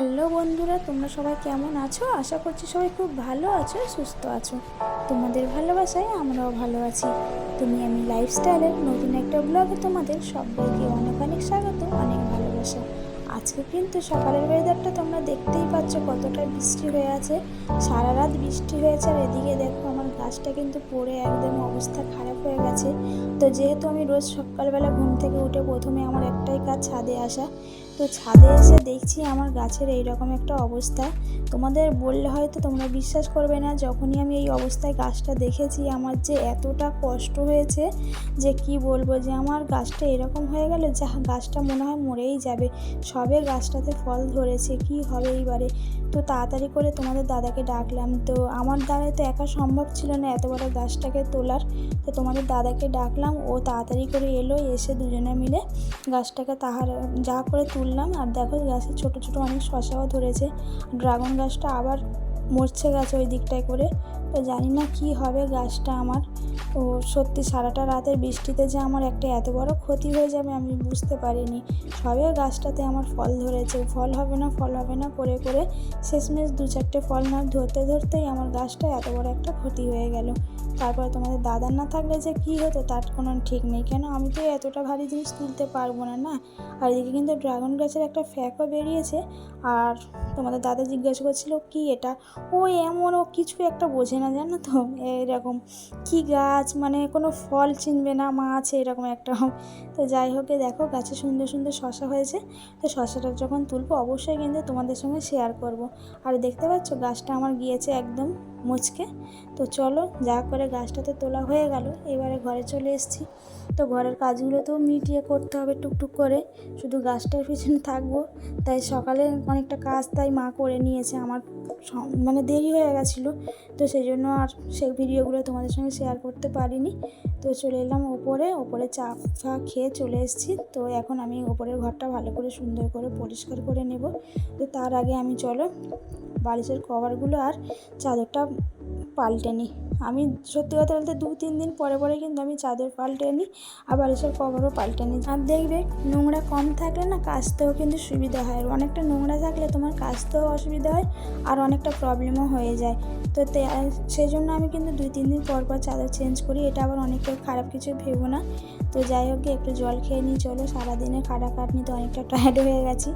Hello বন্ধুরা, তোমরা সবাই কেমন আছো? আশা করছি সবাই খুব ভালো আছো, সুস্থ আছো। তোমাদের ভালোবাসায় আমরাও ভালো আছি। তুমি আমি লাইফস্টাইলের নতুন একটা ব্লগে তোমাদের সবাইকে অনেক অনেক স্বাগত, অনেক ভালোবাসা। আজকে কিন্তু সকালের ওয়েদারটা তোমরা দেখতেই পাচ্ছ কতটা বৃষ্টি হয়ে আছে। সারা রাত বৃষ্টি হয়েছে, আর এদিকে দেখো আমার গাছটা কিন্তু পড়ে একদম অবস্থা খারাপ হয়ে গেছে। তো যেহেতু আমি রোজ সকালবেলা ঘুম থেকে উঠে প্রথমে আমার একটাই কাজ ছাদে আসা, তো ছাদে এসে দেখছি আমার গাছের এইরকম একটা অবস্থা। তোমাদের বললে হয়তো তোমরা বিশ্বাস করবে না, যখনই আমি এই অবস্থায় গাছটা দেখেছি আমার যে এতটা কষ্ট হয়েছে যে কি বলবো, যে আমার গাছটা এরকম হয়ে গেল যে গাছটা মনে হয় মরেই যাবে। সবে গাছটাতে ফল ধরেছে, কি হবে এইবারে। তো তাড়াতাড়ি করে তোমাদের দাদাকে ডাকলাম, তো আমার দ্বারাই তো একা সম্ভব ছিল না এত বড় গাছটাকে তোলার। তো তোমাদের দাদাকে ডাকলাম, ও তাড়াতাড়ি করে এলো, এসে দুজনে মিলে গাছটাকে যা করে তুললাম। আর দেখো গাছে ছোট ছোট অনেক শসাও ধরেছে। ড্রাগন গাছটা আবার মরছে গেছে ওই দিকটায় করে। তো জানি না কি হবে গাছটা আমার। তো সত্যি সারাটা রাতের বৃষ্টিতে যে আমার একটা এত বড় ক্ষতি হয়ে যাবে আমি বুঝতে পারিনি। সবে গাছটাতে আমার ফল ধরেছে, ফল হবে না ফল হবে না করে করে শেষমেশ 2-4টে ফল না ধরতে ধরতেই আমার গাছটা এত বড় একটা ক্ষতি হয়ে গেল। তারপরে তোমাদের দাদা না থাকলে যে কী হতো তার কোনো ঠিক নেই, কেন আমি তো এতটা ভারী জিনিস তুলতে পারবো না না। আর এদিকে কিন্তু ড্রাগন গাছের একটা ফ্যাকও বেরিয়েছে। আর তোমাদের দাদা জিজ্ঞাসা করছিল কি এটা, ও এমন ও কিছু একটা বোঝে না জানো তো, এরকম কি গাছ মানে কোনো ফল চিনবে না মা আছে এরকম একটা। তো যাই হোক, দেখো গাছে সুন্দর সুন্দর শশা হয়েছে। তো শশাটা যখন তুলবো অবশ্যই কিন্তু তোমাদের সঙ্গে শেয়ার করব। আর দেখতে পাচ্ছ গাছটা আমার গিয়েছে একদম মুচকে। তো চলো, যা করে গাছটাতে তোলা হয়ে গেল, এবারে ঘরে চলে এসেছি। তো ঘরের কাজগুলো তো মিটিয়ে করতে হবে টুকটুক করে, শুধু গাছটার পিছনে থাকবো। তাই সকালে অনেকটা কাজ তাই মা করে নিয়েছে, আমার মানে দেরি হয়ে গেছিলো। তো সেই জন্য আর সেই ভিডিওগুলো তোমাদের সঙ্গে শেয়ার করতে পারিনি। তো চলে এলাম ওপরে চা ফা খেয়ে চলে এসেছি। তো এখন আমি ওপরের ঘরটা ভালো করে সুন্দর করে পরিষ্কার করে নেব। তো তার আগে আমি চলো বালিশের কভারগুলো আর চাদরটা পাল্টে নিই। আমি সত্যি কথা বলতে 2-3 দিন পরে পরে কিন্তু আমি চাদর পাল্টে নিই, আর বালিশের কভারও পাল্টে নিই। আর দেখবে নোংরা কম থাকলে না কাচতেও কিন্তু সুবিধা হয়, আর অনেকটা নোংরা থাকলে তোমার কাচতেও অসুবিধা হয় আর অনেকটা প্রবলেমও হয়ে যায়। তো সেই জন্য আমি কিন্তু 2-3 দিন পর পর চাদর চেঞ্জ করি। এটা আবার অনেকটা খারাপ কিছু ভেবো না। তো যাই হোক, একটু জল খেয়ে নিই চলো, সারাদিনে খাটাখাটনি তো অনেকটা টায়ার্ড হয়ে গেছি।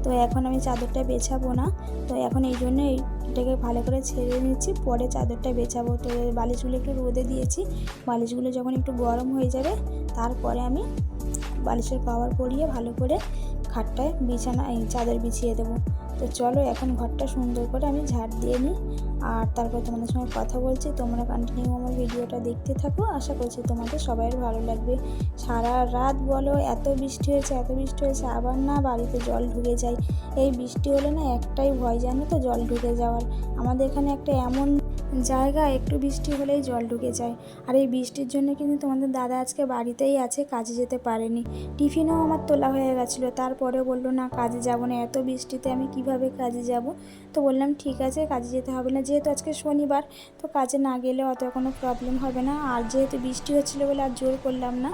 তো এখন আমি চাদরটা বেছাবো না। তো এখন এই জন্য এটাকে ভালো করে ছেড়ে নিচ্ছি, পরে চাদরটা বেছাবো। তো বালিশগুলো একটু রোদে দিয়েছি, বালিশগুলো যখন একটু গরম হয়ে যাবে তারপরে আমি বালিশের কভার পরিয়ে ভালো করে খাটটায় চাদর বিছিয়ে দেবো। তো চলো এখন ঘরটা সুন্দর করে আমি ঝাড় দিয়ে নিই, আর তারপর তোমাদের সঙ্গে কথা বলছি। তোমরা কন্টিনিউ আমার ভিডিওটা দেখতে থাকো, আশা করছি তোমাদের সবাইয়ের ভালো লাগবে। সারা রাত বলো এত বৃষ্টি হয়েছে আবার না বাড়িতে জল ঢুকে যায়। এই বৃষ্টি হলে না একটাই ভয়, জানো তো, জল ঢুকে যাওয়ার। আমাদের এখানে একটা এমন জায়গা, একটু বৃষ্টি হলেই জল ঢুকে যায়। আর এই বৃষ্টির জন্য কিন্তু তোমাদের দাদা আজকে বাড়িতেই আছে, কাজে যেতে পারেনি। টিফিনও আমার তোলা হয়ে গেছিলো, তারপরে বললো না কাজে যাব না, এত বৃষ্টিতে আমি কিভাবে কাজে যাব। তো বললাম ঠিক আছে কাজে যেতে হবে না, যেহেতু আজকে শনিবার, তো কাজে না গেলে অত কোনো প্রবলেম হবে না। আর যেহেতু বৃষ্টি হচ্ছিলো বলে আর জোর করলাম না,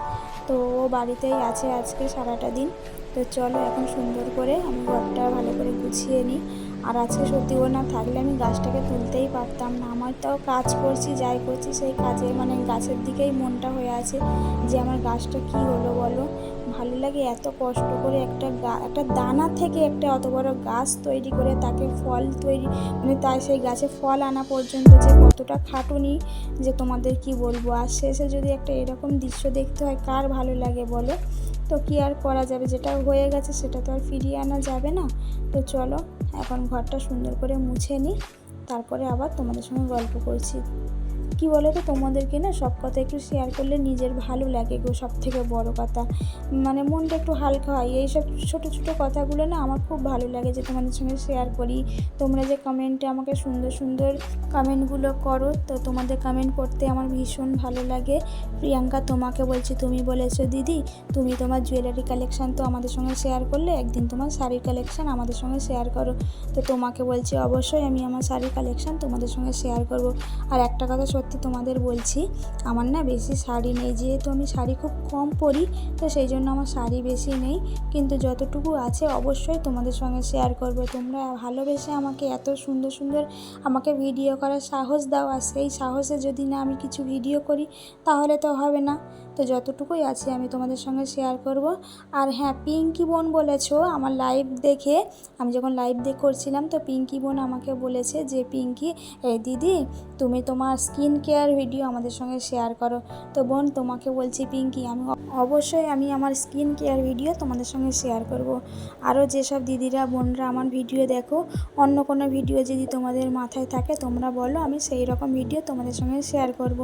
তো ও বাড়িতেই আছে আজকে সারাটা দিন। তো চলো এখন সুন্দর করে আমি ঘরটা ভালো করে গুছিয়ে নিই। আর আজকে সত্যি ও না থাকলে আমি গাছটাকে তুলতেই পারতাম না। আমার তাও কাজ করছি যাই করছি সেই কাজে মানে গাছের দিকেই মনটা হয়ে আছে, যে আমার গাছটা কি হলো বলো। ভালো লাগে এত কষ্ট করে একটা দানা থেকে একটা অত বড় গাছ তৈরি করে তাকে ফল তৈরি মানে তাই সেই গাছে ফল আনা পর্যন্ত যে কতটা খাটুনি, যে তোমাদের কি বলবো। আর শেষে যদি একটা এরকম দৃশ্য দেখতে হয় কার ভালো লাগে বলো। তো কি আর করা যাবে, যেটা হয়ে গেছে সেটা তো আর ফিরিয়ে আনা যাবে না। তো চলো এখন ঘরটা সুন্দর করে মুছে নিই, তারপরে আবার তোমাদের সঙ্গে গল্প করছি। কি বলো তো, তোমাদেরকে না সব কথা একটু শেয়ার করলে নিজের ভালো লাগে গো, সব থেকে বড় কথা মানে মনটা একটু হালকা হয়। এইসব ছোটো ছোটো কথাগুলো না আমার খুব ভালো লাগে যে তোমাদের সঙ্গে শেয়ার করি। তোমরা যে কমেন্টে আমাকে সুন্দর সুন্দর কমেন্টগুলো করো, তো তোমাদের কমেন্ট পড়তে আমার ভীষণ ভালো লাগে। প্রিয়াঙ্কা তোমাকে বলছি, তুমি বলেছো দিদি তুমি তোমার জুয়েলারি কালেকশান তো আমাদের সঙ্গে শেয়ার করলে, একদিন তোমার শাড়ির কালেকশান আমাদের সঙ্গে শেয়ার করো। তো তোমাকে বলছি অবশ্যই আমি আমার শাড়ির কালেকশান তোমাদের সঙ্গে শেয়ার করব। আর একটা কথা সত্যি সত্যি তোমাদের বলছি, আমার না বেশি শাড়ি নেই, যেহেতু আমি শাড়ি খুব কম পরি, তো সেই জন্য আমার শাড়ি বেশি নেই। কিন্তু যতটুকু আছে অবশ্যই তোমাদের সঙ্গে শেয়ার করব। তোমরা ভালোবেসে আমাকে এত সুন্দর সুন্দর আমাকে ভিডিও করার সাহস দাও, আর সেই সাহসে যদি না আমি কিছু ভিডিও করি তাহলে তো হবে না। তো যতটুকুই আছে আমি তোমাদের সঙ্গে শেয়ার করব। আর হ্যাঁ, পিঙ্কি বোন বলেছো আমার লাইভ দেখে, আমি যখন লাইভ করছিলাম তো পিঙ্কি বোন আমাকে বলেছে যে পিঙ্কি দিদি তুমি তোমার স্কিন কেয়ার ভিডিও আমাদের সঙ্গে শেয়ার করো। তো বোন তোমাকে বলছি পিঙ্কি, আমি অবশ্যই আমার স্কিন কেয়ার ভিডিও তোমাদের সঙ্গে শেয়ার করব। আরও যেসব দিদিরা বোনরা আমার ভিডিও দেখো, অন্য কোনো ভিডিও যদি তোমাদের মাথায় থাকে তোমরা বলো, আমি সেই রকম ভিডিও তোমাদের সঙ্গে শেয়ার করব।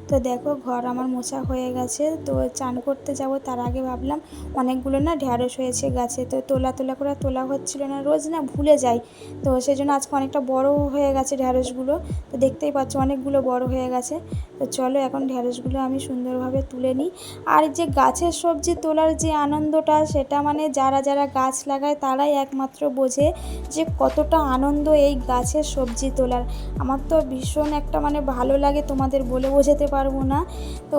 তো দেখো ঘর আমার মোছা হয়ে গেছে, তো চান করতে যাব তার আগে ভাবলাম অনেকগুলো না ঢ্যাঁড়স হয়েছে গাছে, তো তোলা করে তোলা হচ্ছিল না, রোজ না ভুলে যাই, তো সেই জন্য আজকে অনেকটা বড় হয়ে গেছে ঢ্যাঁড়সগুলো। তো দেখতেই পাচ্ছ অনেকগুলো বড় হয়ে গেছে। তো চলো এখন ঢ্যাঁড়সগুলো আমি সুন্দরভাবে তুলে নিই। আর যে গাছের সবজি তোলার যে আনন্দটা, সেটা মানে যারা যারা গাছ লাগায় তারাই একমাত্র বোঝে যে কতটা আনন্দ এই গাছের সবজি তোলার। আমার তো ভীষণ একটা মানে ভালো লাগে, তোমাদের বলে বোঝাতে পারবো না। তো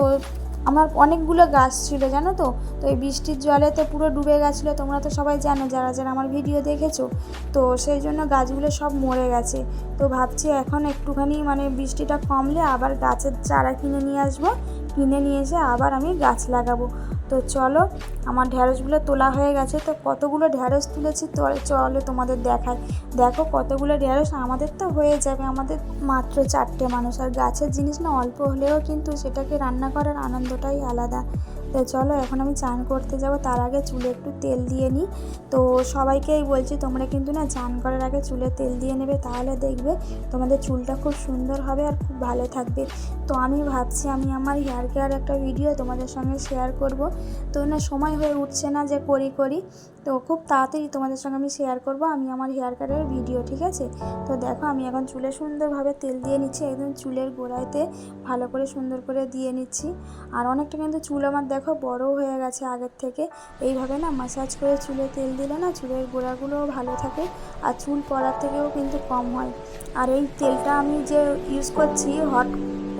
আমার অনেকগুলো গাছ ছিল জানো তো, তো এই বৃষ্টির জলে তো পুরো ডুবে গেছিলো, তোমরা তো সবাই জানো যারা যারা আমার ভিডিও দেখেছো। তো সেই জন্য গাছগুলো সব মরে গেছে। তো ভাবছি এখন একটুখানি মানে বৃষ্টিটা কমলে আবার গাছের চারা কিনে নিয়ে আসবো, কিনে নিয়ে এসে আবার আমি গাছ লাগাবো। তো চলো আমার ঢ্যাঁড়সগুলো তোলা হয়ে গেছে, তো কতগুলো ঢ্যাঁড়স তুলেছি তো চলো তোমাদের দেখাই। দেখো কতগুলো ঢ্যাঁড়স, আমাদের তো হয়ে যাবে, আমাদের মাত্র 4টে মানুষ, আর গাছের জিনিস না অল্প হলেও কিন্তু সেটাকে রান্না করার আনন্দটাই আলাদা। তো চলো এখন আমি চান করতে যাব, তার আগে চুলে একটু তেল দিয়ে নিই। তো সবাইকেই বলছি তোমরা কিন্তু না চান করার আগে চুলে তেল দিয়ে নেবে, তাহলে দেখবে তোমাদের চুলটা খুব সুন্দর হবে আর খুব ভালো থাকবে। তো আমি ভাবছি আমি আমার হেয়ার কেয়ার একটা ভিডিও তোমাদের সঙ্গে শেয়ার করব। তো না সময় হয়ে উঠছে না যে করি, তো খুব তাড়াতাড়ি তোমাদের সঙ্গে আমি শেয়ার করব আমি আমার হেয়ার কেয়ারের ভিডিও, ঠিক আছে? তো দেখো আমি এখন চুলে সুন্দরভাবে তেল দিয়ে নিচ্ছি, একদম চুলের গোড়াতে ভালো করে সুন্দর করে দিয়ে নিচ্ছি। আর অনেকটা কিন্তু চুল আমার দেখো বড়ও হয়ে গেছে আগের থেকে। এইভাবে না ম্যাসাজ করে চুলে তেল দিলে না চুলের গোড়াগুলোও ভালো থাকে, আর চুল পড়ার থেকেও কিন্তু কম হয়। আর এই তেলটা আমি যে ইউজ করছি হট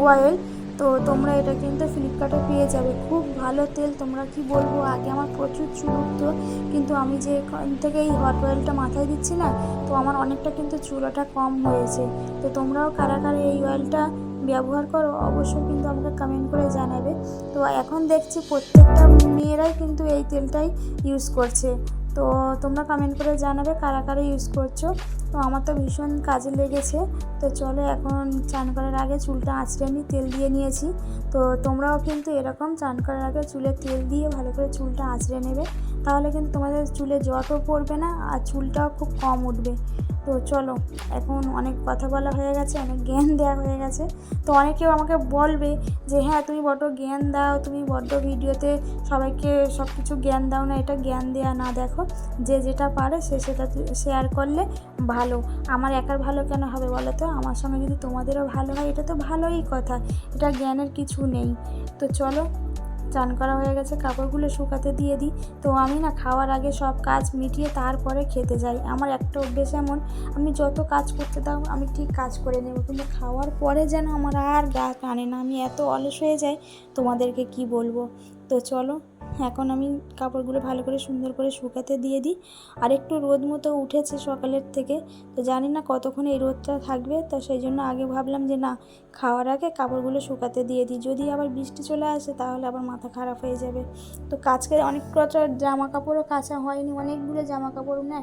অয়েল, তো তোমরা এটা কিন্তু ফ্লিপকার্টে পেয়ে যাবে, খুব ভালো তেল। তোমরা কি বলবো, আগে আমার প্রচুর চুল উঠতো, কিন্তু আমি যে এখান থেকে এই হট অয়েলটা মাথায় দিচ্ছি না, তো আমার অনেকটা কিন্তু চুল ওঠা কম হয়েছে। তো তোমরাও কারা কারা এই অয়েলটা ব্যবহার করো অবশ্যই কিন্তু আমাকে কমেন্ট করে জানাবে। তো এখন দেখছি প্রত্যেকটা মেয়েরাই কিন্তু এই তেলটাই ইউজ করছে, তো তোমরা কমেন্ট করে জানাবে কারা কারা ইউজ করছো। তো আমার তো ভীষণ কাজে লেগেছে। তো চলো এখন চান করার আগে চুলটা আঁচড়ে নিই, তেল দিয়ে নিয়েছি। তো তোমরাও কিন্তু এরকম চান করার আগে চুলে তেল দিয়ে ভালো করে চুলটা আঁচড়ে নেবে, তাহলে কিন্তু তোমাদের চুলে জটও পড়বে না আর চুলটাও খুব কম উঠবে। তো চলো এখন অনেক কথা বলা হয়ে গেছে, অনেক জ্ঞান দেওয়া হয়ে গেছে। তো অনেকেও আমাকে বলবে যে হ্যাঁ তুমি বড্ড জ্ঞান দাও, তুমি বড্ড ভিডিওতে সবাইকে সব কিছু জ্ঞান দাও না, এটা জ্ঞান দেওয়া না। দেখো যে যেটা পারে সে সেটা শেয়ার করলে ভালো, আমার একার ভালো কেন হবে বলো তো? আমার সঙ্গে যদি তোমাদেরও ভালো হয় এটা তো ভালোই কথা, এটা জ্ঞানের কিছু নেই। তো চলো চান করা হয়ে গেছে, কাপড়গুলো শুকাতে দিয়ে দিই। তো আমি না খাওয়ার আগে সব কাজ মিটিয়ে তারপরে খেতে যাই। আমার একটা অভ্যেস এমন, আমি যত কাজ করতে দাও আমি ঠিক কাজ করে নেব, কিন্তু খাওয়ার পরে যেন আমার আর গা টানে না, আমি এত অলস হয়ে যাই তোমাদেরকে কি বলবো। তো চলো এখন আমি কাপড়গুলো ভালো করে সুন্দর করে শুকাতে দিয়ে দিই। আর একটু রোদ মতো উঠেছে সকালের থেকে, তো জানি না কতক্ষণ এই রোদটা থাকবে, তো সেই জন্য আগে ভাবলাম যে না খাওয়ার আগে কাপড়গুলো শুকাতে দিয়ে দিই, যদি আবার বৃষ্টি চলে আসে তাহলে আবার মাথা খারাপ হয়ে যাবে। তো কাচকে অনেক কটা জামা কাপড়ও কাচা হয়নি, অনেকগুলো জামা কাপড় না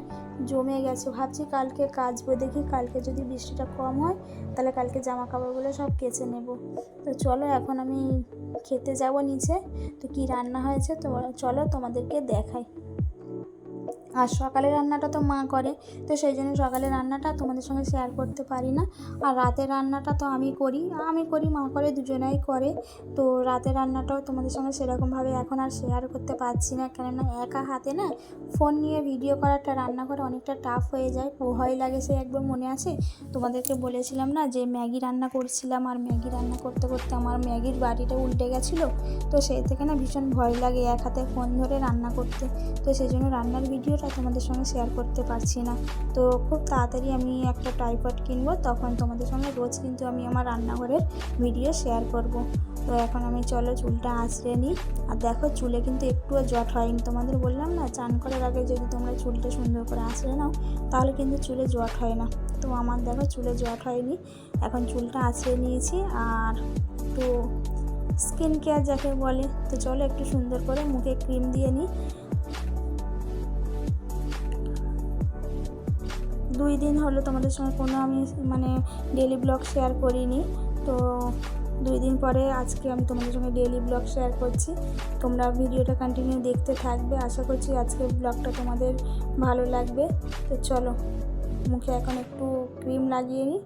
জমে গেছে, ভাবছি কালকে কাচবো, দেখি কালকে যদি বৃষ্টিটা কম হয় তাহলে কালকে জামা কাপড়গুলো সব কেচে নেব। তো চলো এখন আমি খেতে যাব নিচে। তো কী রান্না হয়েছে তো চলো তোমাদেরকে দেখাই। আর সকালের রান্নাটা তো মা করে, তো সেই জন্য সকালের রান্নাটা তোমাদের সঙ্গে শেয়ার করতে পারি না। আর রাতের রান্নাটা তো আমি করি, মা করে, দুজনেই করে। তো রাতের রান্নাটাও তোমাদের সঙ্গে সেরকমভাবে এখন আর শেয়ার করতে পারছি না, কেননা একা হাতে না ফোন নিয়ে ভিডিও করাটা, রান্না করা অনেকটা টাফ হয়ে যায়, ভয় লাগে। সে একবার মনে আছে তোমাদেরকে বলেছিলাম না যে ম্যাগি রান্না করছিলাম, আর ম্যাগি রান্না করতে করতে আমার ম্যাগির বাটিটা উল্টে গেছিলো, তো সেই থেকে না ভীষণ ভয় লাগে এক হাতে ফোন ধরে রান্না করতে। তো সেই জন্য রান্নার ভিডিওটা তাই তোমাদের সঙ্গে শেয়ার করতে পারছি না। তো খুব তাড়াতাড়ি আমি একটা ট্রাইপড কিনবো, তখন তোমাদের সঙ্গে রোজ কিন্তু আমি আমার রান্নাঘরের ভিডিও শেয়ার করব। তো এখন আমি চলো চুলটা আঁচড়ে নিই। আর দেখো চুলে কিন্তু একটুও জট হয়নি। তোমাদের বললাম না, চান করার আগে যদি তোমরা চুলটা সুন্দর করে আঁচড়ে নাও তাহলে কিন্তু চুলে জট হয় না। তো আমার দেখো চুলে জট হয়নি। এখন চুলটা আঁচড়ে নিয়েছি আর একটু স্কিন কেয়ার যাকে বলে, তো চলো একটু সুন্দর করে মুখে ক্রিম দিয়ে নিই। 2 দিন হলো তোমাদের সঙ্গে কোনো আমি ডেলি ব্লগ শেয়ার করিনি। তো 2 দিন পরে আজকে আমি তোমাদের সঙ্গে ডেলি ব্লগ শেয়ার করছি। তোমরা ভিডিওটা কন্টিনিউ দেখতে থাকবে, আশা করছি আজকের ব্লগটা তোমাদের ভালো লাগবে। তো চলো মুখে এখন একটু ক্রিম লাগিয়ে নিই।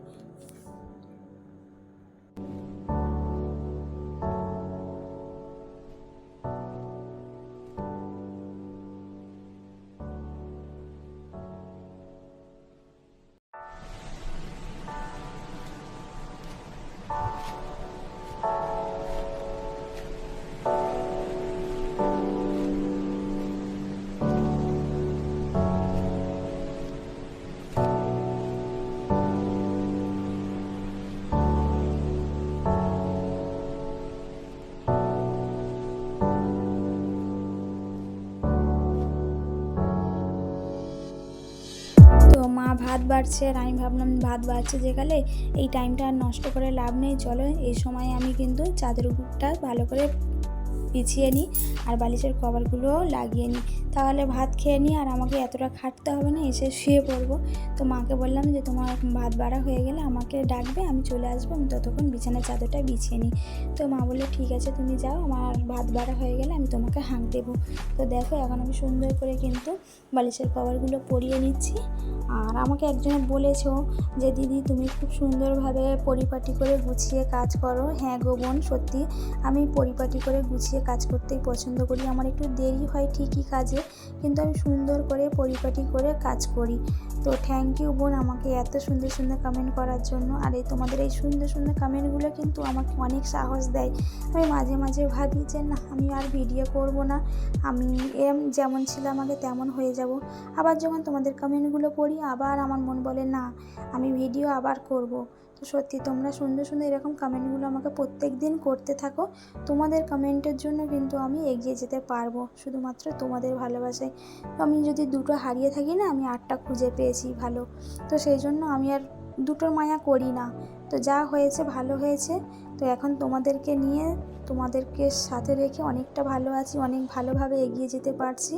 তো মা ভাত বাড়ছে আর আমি ভাবলাম ভাত বাড়ছে যেকালে এই টাইমটা আর নষ্ট করে লাভ নেই, চলো এই সময় আমি কিন্তু চাদরটা ভালো করে বিছিয়ে নিই আর বালিশের কভারগুলোও লাগিয়ে নিই, তাহলে ভাত খেয়ে নিই আর আমাকে এতটা খাটতে হবে না, এসে শুয়ে পড়বো। তো মাকে বললাম যে তোমার ভাত বাড়া হয়ে গেলে আমাকে ডাকবে, আমি চলে আসবো, আমি ততক্ষণ বিছানার চাদরটা বিছিয়ে নিই। তো মা বললো ঠিক আছে তুমি যাও, আমার ভাত বাড়া হয়ে গেলে আমি তোমাকে হাঁক দেবো। তো দেখো এখন আমি সুন্দর করে কিন্তু বালিশের কভারগুলো পরিয়ে নিচ্ছি। আর আমাকে একজনে বলেছো যে দিদি তুমি খুব সুন্দরভাবে পরিপাটি করে গুছিয়ে কাজ করো। হ্যাঁ গো বোন, সত্যি আমি পরিপাটি করে গুছিয়ে কাজ করতেই পছন্দ করি। আমার একটু দেরি হয় ঠিকই কাজে, কিন্তু আমি সুন্দর করে পরিপাটি করে কাজ করি। তো থ্যাংক ইউ বোন আমাকে এত সুন্দর সুন্দর কমেন্ট করার জন্য। আর এই তোমাদের এই সুন্দর সুন্দর কমেন্টগুলো কিন্তু আমাকে অনেক সাহস দেয়। আমি মাঝে মাঝে ভাবি যে না আমি আর ভিডিও করব না, আমি যেমন ছিলাম আগে তেমন হয়ে যাব। আবার যখন তোমাদের কমেন্টগুলো পড়ি আবার আমার মন বলে না আমি ভিডিও আবার করব। তো সত্যি তোমরা সুন্দর সুন্দর এরকম কমেন্টগুলো আমাকে প্রত্যেক দিন করতে থাকো। তোমাদের কমেন্টের জন্য কিন্তু আমি এগিয়ে যেতে পারবো, শুধুমাত্র তোমাদের ভালোবাসায়। আমি যদি দুটো হারিয়ে থাকি না, আমি 8টা খুঁজে পেয়েছি ভালো। তো সেই জন্য আমি আর দুটোর মায়া করি না। তো যা হয়েছে ভালো হয়েছে। তো এখন তোমাদেরকে নিয়ে তোমাদেরকে সাথে রেখে অনেকটা ভালো আছি, অনেক ভালোভাবে এগিয়ে যেতে পারছি।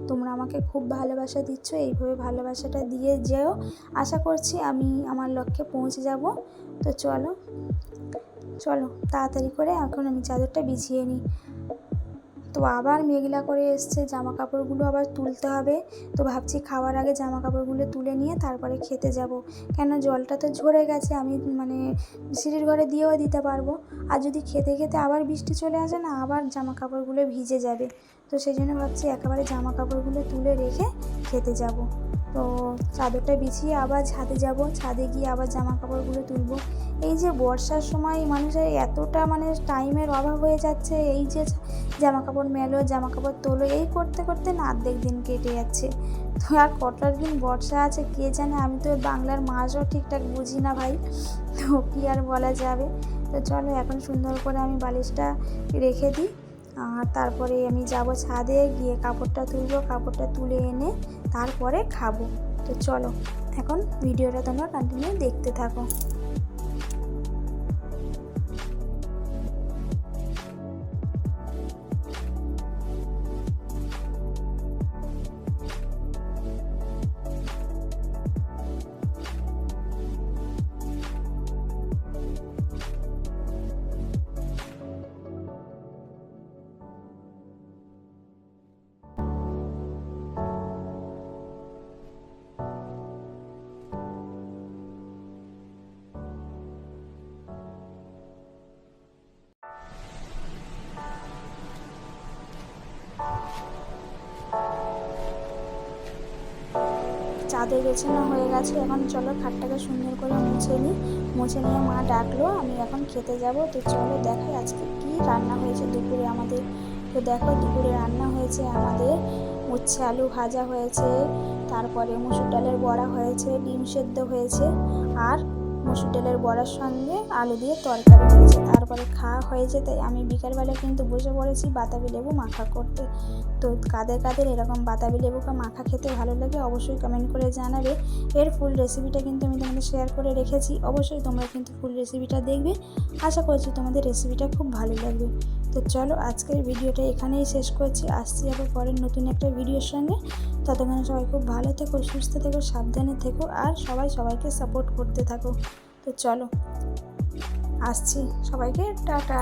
তোমরা আমাকে খুব ভালোবাসা দিচ্ছ, এইভাবে ভালোবাসাটা দিয়ে যেও। আশা করছি আমি আমার লক্ষ্যে পৌঁছে যাব। তো চলো চলো তাড়াতাড়ি করে এখন আমি চাদরটা বিছিয়ে নিই। তো আবার মেঘলা করে এসছে, জামা কাপড়গুলো আবার তুলতে হবে। তো ভাবছি খাওয়ার আগে জামা কাপড়গুলো তুলে নিয়ে তারপরে খেতে যাব, কেন জলটা তো ঝরে গেছে, আমি সিঁড়ির ঘরে দিয়েও দিতে পারবো। আর যদি খেতে খেতে আবার বৃষ্টি চলে আসে না, আবার জামা কাপড়গুলো ভিজে যাবে। তো সেই জন্য ভাবছি একেবারে জামা কাপড়গুলো তুলে রেখে খেতে যাব। তো চাদরটা বিছিয়ে আবার ছাদে যাব, ছাদে গিয়ে আবার জামা কাপড়গুলো তুলবো। এই যে বর্ষার সময় মানুষের এতটা টাইমের অভাব হয়ে যাচ্ছে, এই যে জামা কাপড় মেলো জামা কাপড় তোলো এই করতে করতে না অর্ধেক দিন কেটে যাচ্ছে। তো আর কটার দিন বর্ষা আছে কে জানে, আমি তো বাংলার মাসও ঠিকঠাক বুঝি না ভাই, তো কী আর বলা যাবে। তো চলো এখন সুন্দর করে আমি বালিশটা রেখে দিই, আর তারপরে আমি যাব ছাদে গিয়ে কাপড়টা তুলবো, কাপড়টা তুলে এনে তারপরে খাবো। তো চলো এখন ভিডিওটা তোমরা কন্টিনিউ দেখতে থাকো। চাদর বেছানো হয়ে গেছে, এখন চলো খাটটাকে সুন্দর করে মুছে নিই। মুছে নিয়ে মা ডাকলো, আমি এখন খেতে যাব। তো চলো দেখাই আজকে কি রান্না হয়েছে দুপুরে আমাদের। তো দেখো দুপুরে রান্না হয়েছে আমাদের উচ্ছে আলু ভাজা হয়েছে, তারপরে মসুর ডালের বড়া হয়েছে, ডিম সেদ্ধ হয়েছে, আর মসুর ডালের বড়ার সঙ্গে আলু দিয়ে তরকারি হয়েছে। তারপরে খাওয়া হয়েছে, তাই আমি বিকালবেলা কিন্তু বসে পড়েছি বাতাবি লেবু মাখা করতে। তো কাদের কাদের এরকম বাতাবি লেবুকে মাখা খেতে ভালো লাগে অবশ্যই কমেন্ট করে জানাবে। এর ফুল রেসিপিটা কিন্তু আমি তোমাদের শেয়ার করে রেখেছি, অবশ্যই তোমরা কিন্তু ফুল রেসিপিটা দেখবে। আশা করছি তোমাদের রেসিপিটা খুব ভালো লাগবে। তো চলো আজকের ভিডিওটা এখানেই শেষ করছি, আসছি আবার পরের নতুন একটা ভিডিওর সঙ্গে। ততক্ষণে সবাই খুব ভালো থেকো, সুস্থ থেকো, সাবধানে থেকো, আর সবাইকে সাপোর্ট করতে থাকো। তো চলো আসছি, সবাইকে টাটা।